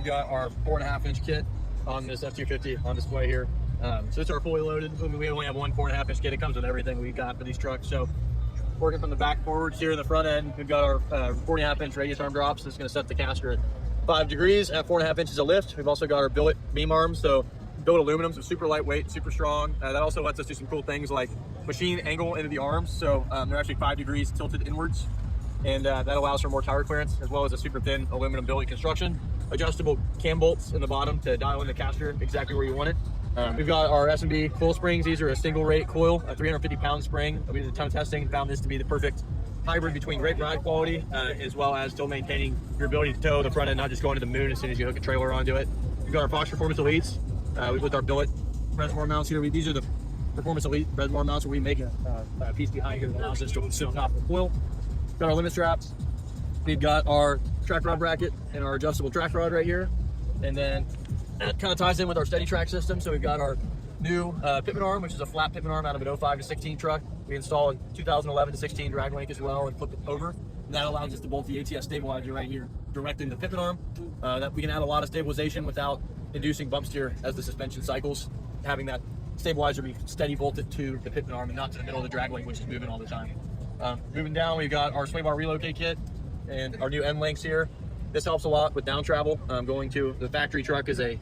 got our 4.5-inch kit on this F-250 on display here. So it's our fully loaded. We only have one 4.5-inch kit. It comes with everything we got for these trucks. So working from the back forwards here in the front end, we've got our 4.5-inch radius arm drops. This is going to set the caster at 5 degrees at 4.5 inches of lift. We've also got our billet beam arms. So billet aluminum, so super lightweight, super strong. That also lets us do some cool things like machine angle into the arms. So they're actually 5 degrees tilted inwards. And that allows for more tire clearance, as well as a super thin aluminum billet construction. Adjustable cam bolts in the bottom to dial in the caster exactly where you want it. We've got our S&B coil springs. These are a single rate coil, a 350-pound spring. We did a ton of testing and found this to be the perfect hybrid between great ride quality, as well as still maintaining your ability to tow the front end, not just going to the moon as soon as you hook a trailer onto it. We've got our Fox Performance Elites. With our billet reservoir mounts here. These are the Performance Elite reservoir mounts where we make a piece behind here that allows us to sit on top of the coil. Got our limit straps. We've got our track rod bracket and our adjustable track rod right here. And then that kind of ties in with our steady track system. So we've got our new pitman arm, which is a flat pitman arm out of an 05 to 16 truck. We installed a 2011 to 16 drag link as well and flipped it over. And that allows us to bolt the ATS stabilizer right here directly in the pitman arm. That we can add a lot of stabilization without inducing bump steer as the suspension cycles. Having that stabilizer be steady bolted to the pitman arm and not to the middle of the drag link, which is moving all the time. Moving down, we've got our sway bar relocate kit and our new end links here. This helps a lot with down travel. Going to the factory truck is a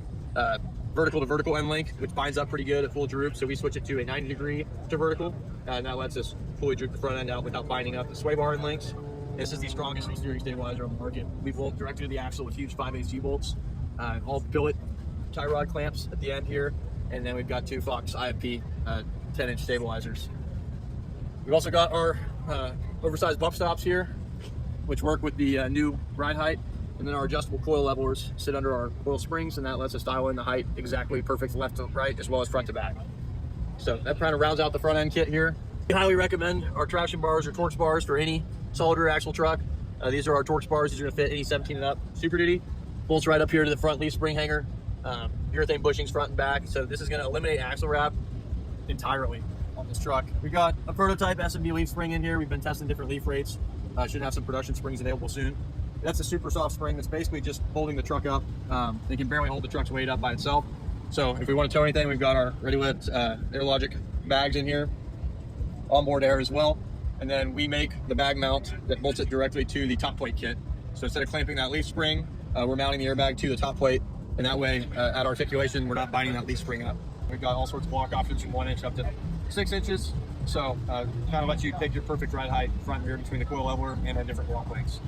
vertical to vertical end link, which binds up pretty good at full droop. So we switch it to a 90 degree to vertical, and that lets us fully droop the front end out without binding up the sway bar end links. This is the strongest steering stabilizer on the market. We bolt directly to the axle with huge 5/8 G-bolts, all billet tie rod clamps at the end here, and then we've got two Fox IFP 10-inch stabilizers. We've also got our oversized bump stops here, which work with the new ride height, and then our adjustable coil levelers sit under our coil springs, and that lets us dial in the height exactly perfect left to right as well as front to back. So that kind of rounds out the front end kit here. We highly recommend our traction bars or Torx bars for any solid rear axle truck. These are our Torx bars. These are going to fit any 17 and up Super Duty. Bolts right up here to the front leaf spring hanger. Urethane bushings front and back. So this is going to eliminate axle wrap entirely on this truck. We got a prototype S&B leaf spring in here. We've been testing different leaf rates. Should have some production springs available soon. That's a super soft spring that's basically just holding the truck up. It can barely hold the truck's weight up by itself. So if we want to tow anything, we've got our ReadyLift AirLogic bags in here, onboard air as well. And then we make the bag mount that bolts it directly to the top plate kit. So instead of clamping that leaf spring, we're mounting the airbag to the top plate. And that way, at articulation, we're not binding that leaf spring up. We've got all sorts of block options from 1 inch up to 6 inches. So kind of lets you pick your perfect ride height front and rear between the coil leveler and our different block lengths.